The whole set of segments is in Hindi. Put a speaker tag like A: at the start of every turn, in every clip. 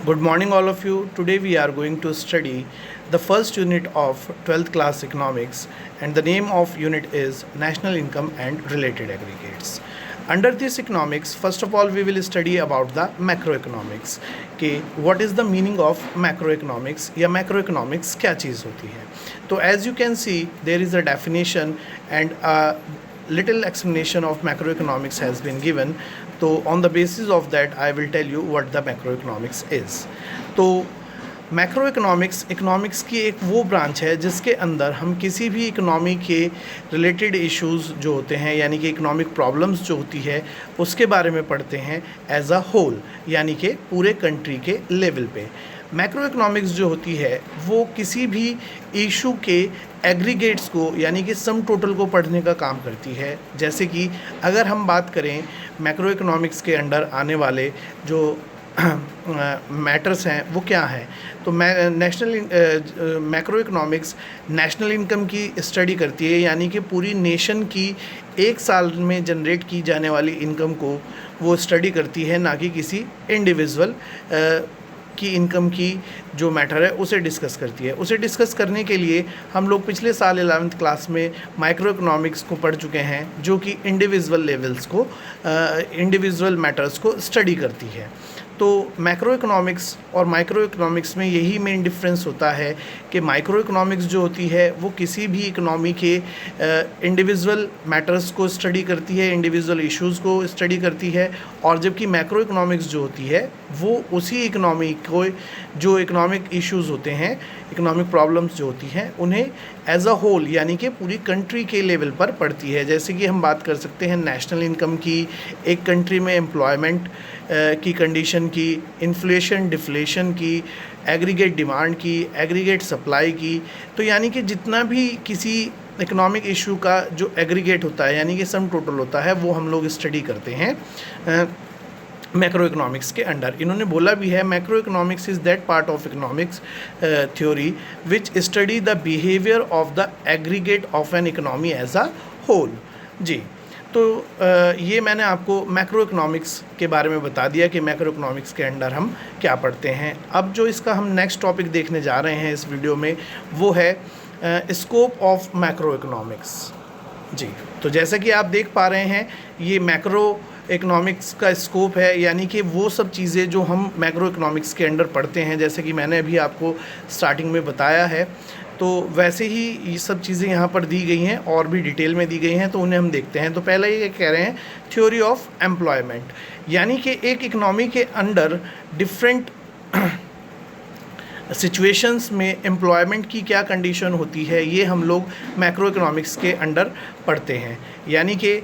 A: Good morning, all of you. Today we are going to study the first unit of 12th class economics, and the name of unit is National Income and Related Aggregates. Under this economics, first of all, we will study about the macroeconomics. कि what is the meaning of macroeconomics या macroeconomics क्या चीज़ होती है. तो as you can see, there is a definition and a little explanation of macroeconomics has been given. तो on the basis of that I will tell you what the macroeconomics is. तो मैक्रो इकोनॉमिक्स की एक वो ब्रांच है जिसके अंदर हम किसी भी इकोनॉमी के रिलेटेड इश्यूज़ जो होते हैं, यानी कि इकोनॉमिक प्रॉब्लम्स जो होती है उसके बारे में पढ़ते हैं एज अ होल, यानी कि पूरे कंट्री के लेवल पे. मैक्रो इकोनॉमिक्स जो होती है वो किसी भी इशू के एग्रीगेट्स को, यानी कि सम टोटल को पढ़ने का काम करती है. जैसे कि अगर हम बात करें मैक्रो इकोनॉमिक्स के अंडर आने वाले जो मैटर्स हैं वो क्या हैं, तो मैक्रो इकोनॉमिक्स नेशनल इनकम की स्टडी करती है, यानी कि पूरी नेशन की एक साल में जनरेट की जाने वाली इनकम को वो स्टडी करती है, ना कि किसी इंडिविजुअल की इनकम की जो मैटर है उसे डिस्कस करती है. उसे डिस्कस करने के लिए हम लोग पिछले साल 11th क्लास में माइक्रो इकोनॉमिक्स को पढ़ चुके हैं, जो कि इंडिविजुअल लेवल्स को, इंडिविजुअल मैटर्स को स्टडी करती है. तो मैक्रो इकोनॉमिक्स और माइक्रो इकोनॉमिक्स में यही मेन डिफरेंस होता है कि माइक्रो इकोनॉमिक्स जो होती है वो किसी भी इकोनॉमी के इंडिविजुअल मैटर्स को स्टडी करती है, इंडिविजुअल इश्यूज़ को स्टडी करती है, और जबकि मैक्रो इकोनॉमिक्स जो होती है वो उसी इकोनॉमी को जो इकोनॉमिक इश्यूज़ होते हैं, इकोनॉमिक प्रॉब्लम्स जो होती हैं उन्हें एज अ होल, यानी कि पूरी कंट्री के लेवल पर पढ़ती है. जैसे कि हम बात कर सकते हैं नेशनल इनकम की, एक कंट्री में एम्प्लॉयमेंट की कंडीशन की, इन्फ्लेशन डिफ्लेशन की, एग्रीगेट डिमांड की, एग्रीगेट सप्लाई की. तो यानी कि जितना भी किसी इकोनॉमिक इशू का जो एग्रीगेट होता है, यानी कि सम टोटल होता है, वो हम लोग स्टडी करते हैं मैक्रो इकोनॉमिक्स के अंडर. इन्होंने बोला भी है macro economics is that part of economics theory which study the behaviour of the aggregate of an economy as a whole. जी, तो ये मैंने आपको मैक्रो इकोनॉमिक्स के बारे में बता दिया कि मैक्रो इकोनॉमिक्स के अंडर हम क्या पढ़ते हैं. अब जो इसका हम नेक्स्ट टॉपिक देखने जा रहे हैं इस वीडियो में वो है स्कोप ऑफ मैक्रो इकोनॉमिक्स. जी, तो जैसा कि आप देख पा रहे हैं ये मैक्रो इकोनॉमिक्स का स्कोप है, यानी कि वो सब चीज़ें जो हम मैक्रो इकोनॉमिक्स के अंडर पढ़ते हैं, जैसे कि मैंने अभी आपको स्टार्टिंग में बताया है, तो वैसे ही ये सब चीज़ें यहाँ पर दी गई हैं और भी डिटेल में दी गई हैं, तो उन्हें हम देखते हैं. तो पहले ये कह रहे हैं थ्योरी ऑफ एम्प्लॉयमेंट, यानी कि एक इकोनॉमी के अंडर डिफरेंट सिचुएशंस में एम्प्लॉयमेंट की क्या कंडीशन होती है, ये हम लोग मैक्रो इकोनॉमिक्स के अंडर पढ़ते हैं. यानी कि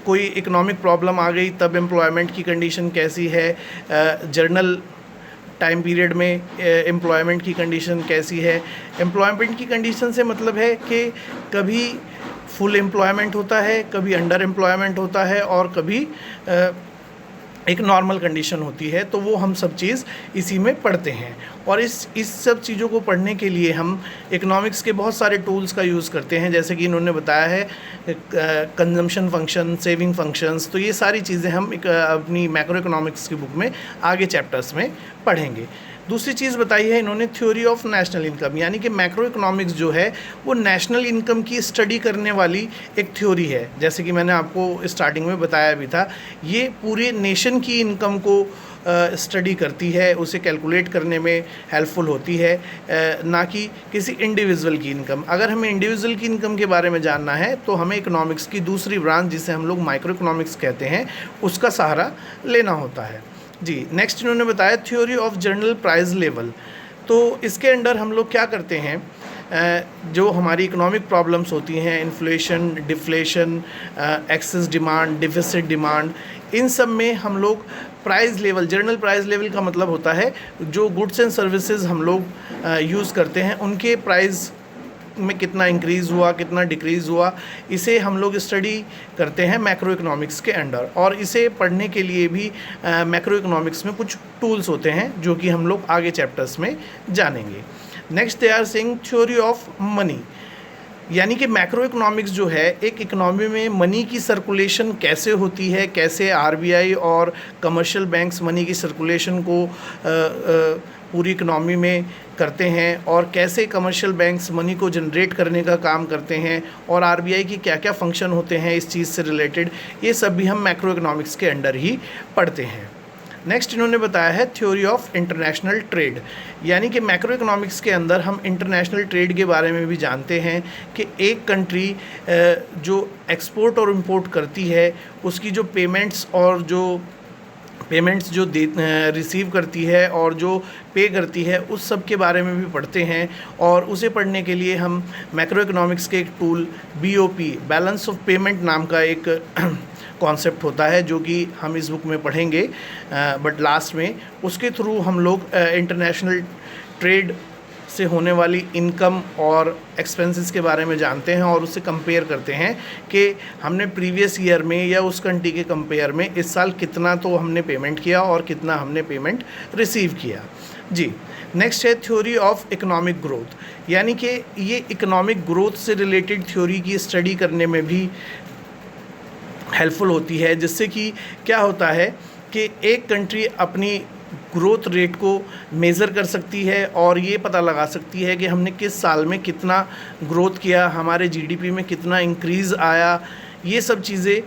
A: कोई इकोनॉमिक प्रॉब्लम आ गई तब एम्प्लॉयमेंट की कंडीशन कैसी है, जर्नल टाइम पीरियड में एम्प्लॉयमेंट की कंडीशन कैसी है. एम्प्लॉयमेंट की कंडीशन से मतलब है कि कभी फुल एम्प्लॉयमेंट होता है, कभी अंडर एम्प्लॉयमेंट होता है, और कभी एक नॉर्मल कंडीशन होती है. तो वो हम सब चीज़ इसी में पढ़ते हैं, और इस सब चीज़ों को पढ़ने के लिए हम इकोनॉमिक्स के बहुत सारे टूल्स का यूज़ करते हैं. जैसे कि इन्होंने बताया है कंजम्पशन फंक्शन, सेविंग फंक्शंस, तो ये सारी चीज़ें हम अपनी मैक्रो इकोनॉमिक्स की बुक में आगे चैप्टर्स में पढ़ेंगे. दूसरी चीज़ बताई है इन्होंने थ्योरी ऑफ नेशनल इनकम, यानी कि मैक्रो इकोनॉमिक्स जो है वो नेशनल इनकम की स्टडी करने वाली एक थ्योरी है. जैसे कि मैंने आपको स्टार्टिंग में बताया भी था, ये पूरे नेशन की इनकम को स्टडी करती है, उसे कैलकुलेट करने में हेल्पफुल होती है, ना कि किसी इंडिविजुअल की इनकम. अगर हमें इंडिविजुअल की इनकम के बारे में जानना है तो हमें इकोनॉमिक्स की दूसरी ब्रांच, जिसे हम लोग माइक्रो इकोनॉमिक्स कहते हैं, उसका सहारा लेना होता है. जी, नेक्स्ट इन्होंने बताया theory of general price level. तो इसके अंडर हम लोग क्या करते हैं, जो हमारी इकोनॉमिक प्रॉब्लम्स होती हैं, inflation, deflation, excess demand, deficit demand, इन सब में हम लोग price level, general price level का मतलब होता है जो गुड्स एंड सर्विसेज हम लोग यूज़ करते हैं उनके प्राइस में कितना इंक्रीज़ हुआ, कितना डिक्रीज़ हुआ, इसे हम लोग स्टडी करते हैं मैक्रो इकोनॉमिक्स के अंडर. और इसे पढ़ने के लिए भी मैक्रो इकोनॉमिक्स में कुछ टूल्स होते हैं जो कि हम लोग आगे चैप्टर्स में जानेंगे. Next they are saying theory of money. यानी कि मैक्रो इकोनॉमिक्स जो है, एक इकोनॉमी में मनी की सर्कुलेशन कैसे होती है, कैसे आरबीआई और कमर्शियल बैंक्स मनी की सर्कुलेशन को पूरी इकोनॉमी में करते हैं, और कैसे कमर्शियल बैंक्स मनी को जनरेट करने का काम करते हैं, और आरबीआई की क्या क्या फंक्शन होते हैं इस चीज़ से रिलेटेड, ये सब भी हम मैक्रो इकोनॉमिक्स के अंडर ही पढ़ते हैं। नेक्स्ट इन्होंने बताया है थ्योरी ऑफ इंटरनेशनल ट्रेड, यानी कि मैक्रो इकोनॉमिक्स के अंदर हम इंटरनेशनल ट्रेड के बारे में भी जानते हैं कि एक कंट्री जो एक्सपोर्ट और इंपोर्ट करती है उसकी जो पेमेंट्स जो रिसीव करती है और जो पे करती है उस सब के बारे में भी पढ़ते हैं। और उसे पढ़ने के लिए हम मैक्रो इकोनॉमिक्स के एक tool BOP, balance of payment नाम का एक कॉन्सेप्ट होता है, जो कि हम इस बुक में पढ़ेंगे बट लास्ट में, उसके थ्रू हम लोग इंटरनेशनल ट्रेड से होने वाली इनकम और एक्सपेंसेस के बारे में जानते हैं और उससे कंपेयर करते हैं कि हमने प्रीवियस ईयर में या उस कंट्री के कंपेयर में इस साल कितना तो हमने पेमेंट किया और कितना हमने पेमेंट रिसीव किया। जी, नेक्स्ट है थ्योरी ऑफ इकोनॉमिक ग्रोथ, यानी कि ये इकोनॉमिक ग्रोथ से रिलेटेड थ्योरी की स्टडी करने में भी हेल्पफुल होती है, जिससे कि क्या होता है कि एक कंट्री अपनी ग्रोथ रेट को मेज़र कर सकती है और ये पता लगा सकती है कि हमने किस साल में कितना ग्रोथ किया, हमारे GDP में कितना इंक्रीज़ आया। ये सब चीज़ें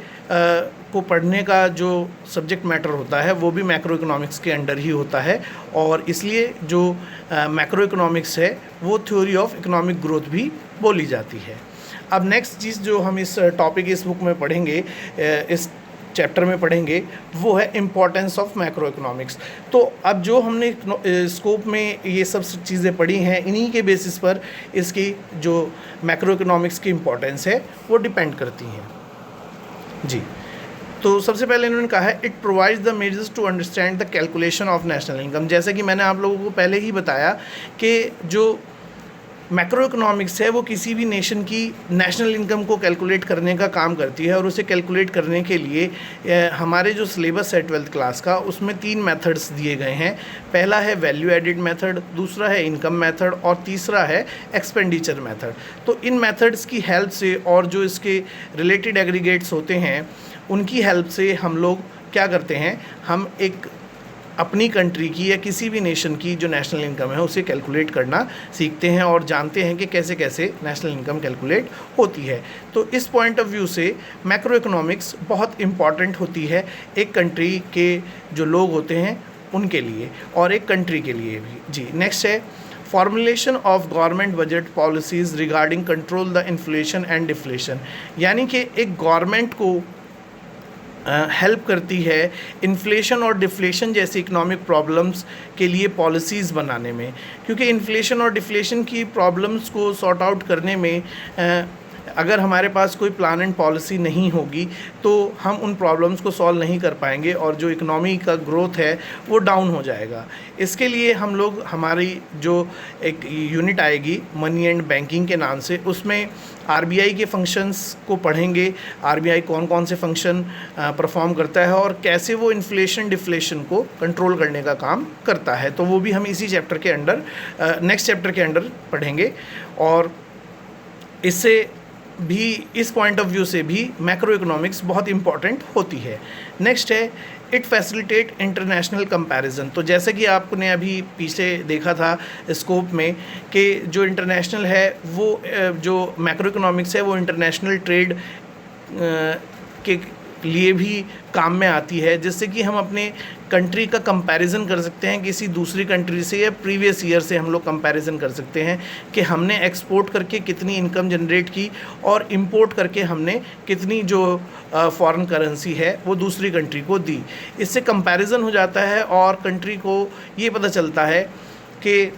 A: को पढ़ने का जो सब्जेक्ट मैटर होता है वो भी मैक्रो इकोनॉमिक्स के अंडर ही होता है, और इसलिए जो मैक्रो इकोनॉमिक्स है वो थ्योरी ऑफ इकोनॉमिक ग्रोथ भी बोली जाती है। अब नेक्स्ट चीज़ जो हम इस टॉपिक इस बुक में पढ़ेंगे, इस चैप्टर में पढ़ेंगे, वो है इम्पोर्टेंस ऑफ मैक्रो इकोनॉमिक्स। तो अब जो हमने स्कोप में ये सब चीज़ें पढ़ी हैं, इन्हीं के बेसिस पर इसकी जो मैक्रो इकोनॉमिक्स की इम्पोर्टेंस है वो डिपेंड करती हैं। जी, तो सबसे पहले इन्होंने कहा है it provides the measures to understand the calculation of national income. जैसे कि मैंने आप लोगों को पहले ही बताया कि जो मैक्रो इकोनॉमिक्स है वो किसी भी नेशन की नेशनल इनकम को कैलकुलेट करने का काम करती है, और उसे कैलकुलेट करने के लिए हमारे जो सिलेबस है 12th क्लास का, उसमें 3 मेथड्स दिए गए हैं। पहला है वैल्यू एडिड मेथड, दूसरा है इनकम मेथड, और तीसरा है एक्सपेंडिचर मेथड। तो इन मेथड्स की हेल्प से और जो इसके रिलेटेड एग्रीगेट्स होते हैं उनकी हेल्प से हम लोग क्या करते हैं, हम एक अपनी कंट्री की या किसी भी नेशन की जो नेशनल इनकम है उसे कैलकुलेट करना सीखते हैं और जानते हैं कि कैसे कैसे नेशनल इनकम कैलकुलेट होती है। तो इस पॉइंट ऑफ व्यू से मैक्रो इकोनॉमिक्स बहुत इम्पॉर्टेंट होती है एक कंट्री के जो लोग होते हैं उनके लिए और एक कंट्री के लिए भी। जी, नेक्स्ट है formulation of government budget policies regarding control the inflation and deflation, यानी कि एक गवर्नमेंट को हेल्प करती है इन्फ्लेशन और डिफ्लेशन जैसी इकोनॉमिक प्रॉब्लम्स के लिए पॉलिसीज़ बनाने में, क्योंकि इन्फ्लेशन और डिफ्लेशन की प्रॉब्लम्स को सॉर्ट आउट करने में अगर हमारे पास कोई प्लान एंड पॉलिसी नहीं होगी तो हम उन प्रॉब्लम्स को सॉल्व नहीं कर पाएंगे और जो इकोनॉमी का ग्रोथ है वो डाउन हो जाएगा। इसके लिए हम लोग हमारी जो एक यूनिट आएगी मनी एंड बैंकिंग के नाम से, उसमें आरबीआई के फंक्शंस को पढ़ेंगे, आरबीआई कौन कौन से फंक्शन परफॉर्म करता है और कैसे वो इन्फ्लेशन डिफ्लेशन को कंट्रोल करने का काम करता है। तो वो भी हम इसी चैप्टर के अंडर नेक्स्ट चैप्टर के अंडर पढ़ेंगे, और इससे भी इस पॉइंट ऑफ व्यू से भी मैक्रो इकोनॉमिक्स बहुत इंपॉर्टेंट होती है। नेक्स्ट है इट फैसिलिटेट इंटरनेशनल कंपैरिजन। तो जैसे कि आपने अभी पीछे देखा था स्कोप में कि जो इंटरनेशनल है वो जो मैक्रो इकोनॉमिक्स है वो इंटरनेशनल ट्रेड के लिए भी काम में आती है, जिससे कि हम अपने कंट्री का कंपैरिजन कर सकते हैं किसी दूसरी कंट्री से या प्रीवियस ईयर से हम लोग कंपैरिजन कर सकते हैं कि हमने एक्सपोर्ट करके कितनी इनकम जनरेट की और इंपोर्ट करके हमने कितनी जो फॉरेन करेंसी है वो दूसरी कंट्री को दी। इससे कंपैरिजन हो जाता है और कंट्री को ये पता चलता है कि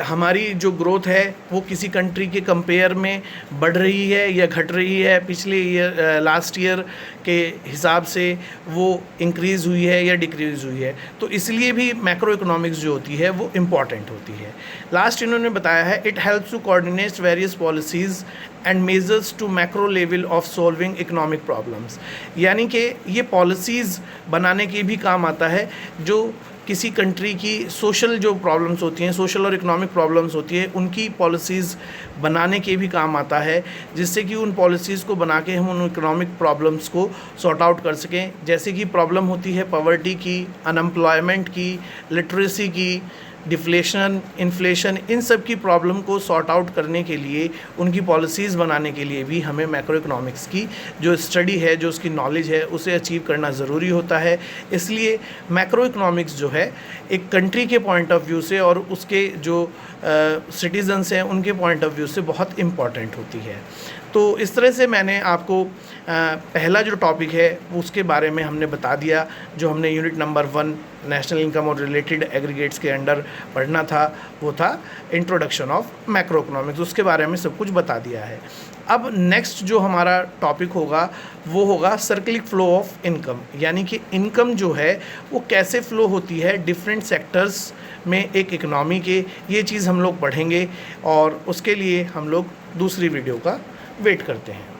A: हमारी जो ग्रोथ है वो किसी कंट्री के कंपेयर में बढ़ रही है या घट रही है, पिछले ईयर लास्ट ईयर के हिसाब से वो इंक्रीज़ हुई है या डिक्रीज़ हुई है। तो इसलिए भी मैक्रो इकोनॉमिक्स जो होती है वो इम्पॉर्टेंट होती है। लास्ट इन्होंने बताया है it helps to coordinate various policies and measures to macro level of solving economic problems, यानी कि ये पॉलिसीज़ बनाने के भी काम आता है जो किसी कंट्री की सोशल जो प्रॉब्लम्स होती हैं, सोशल और इकोनॉमिक प्रॉब्लम्स होती है, उनकी पॉलिसीज़ बनाने के भी काम आता है, जिससे कि उन पॉलिसीज़ को बना के हम उन इकोनॉमिक प्रॉब्लम्स को सॉर्ट आउट कर सकें। जैसे कि प्रॉब्लम होती है पॉवर्टी की, अनएम्प्लॉयमेंट की, लिटरेसी की, डिफ्लेशन, इन्फ्लेशन, इन सब की प्रॉब्लम को सॉर्ट आउट करने के लिए, उनकी पॉलिसीज़ बनाने के लिए भी हमें मैक्रो इकोनॉमिक्स की जो स्टडी है, जो उसकी नॉलेज है, उसे अचीव करना ज़रूरी होता है। इसलिए मैक्रो इकोनॉमिक्स जो है एक कंट्री के पॉइंट ऑफ व्यू से और उसके जो सिटीज़न्स हैं उनके पॉइंट ऑफ व्यू से बहुत इम्पॉर्टेंट होती है। तो इस तरह से मैंने आपको पहला जो टॉपिक है उसके बारे में हमने बता दिया, जो हमने यूनिट नंबर 1 नेशनल इनकम और रिलेटेड एग्रीगेट्स के अंडर पढ़ना था, वो था इंट्रोडक्शन ऑफ मैक्रो इकोनॉमिक्स। उसके बारे में सब कुछ बता दिया है। अब नेक्स्ट जो हमारा टॉपिक होगा वो होगा सर्कुलर फ्लो ऑफ इनकम, यानी कि इनकम जो है वो कैसे फ़्लो होती है डिफरेंट सेक्टर्स में एक इकनॉमी के। ये चीज़ हम लोग पढ़ेंगे और उसके लिए हम लोग दूसरी वीडियो का वेट करते हैं।